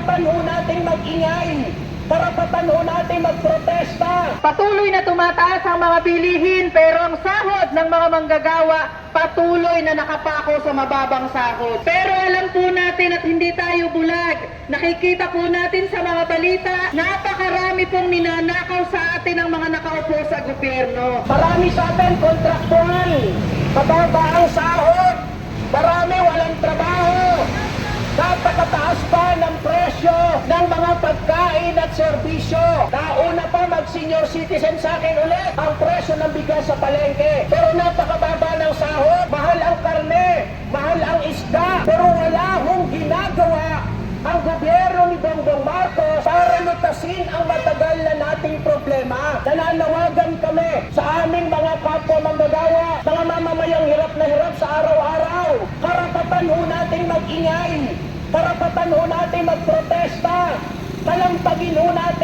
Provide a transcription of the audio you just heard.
Karapatan ho natin mag-ingay. Karapatan ho natin magprotesta. Patuloy na tumataas ang mga bilihin pero ang sahod ng mga manggagawa patuloy na nakapako sa mababang sahod. Pero alam po natin at hindi tayo bulag. Nakikita po natin sa mga balita, napakarami pong ninanakaw sa atin ang mga nakaupo sa gobyerno. Marami sa atin kontraktual. Mababa ang sahod. Marami walang trabaho. Napakataas pa ng presyo ng mga pagkain at serbisyo. Nauna pa mag-senior citizen sa akin ulit ang presyo ng bigas sa palengke. Pero napakababa ng sahod. Mahal ang karne, mahal ang isda. Pero wala hong ginagawa ang gobyerno ni Bongbong Marcos para lutasin ang matagal na nating problema. Nananawagan kami sa aming mga kapwa manggagawa, mga mamamayang hirap na hirap sa araw-araw. Karapatan ho nating mag-ingay. Karapatan ho natin magprotesta. Talampagin ho natin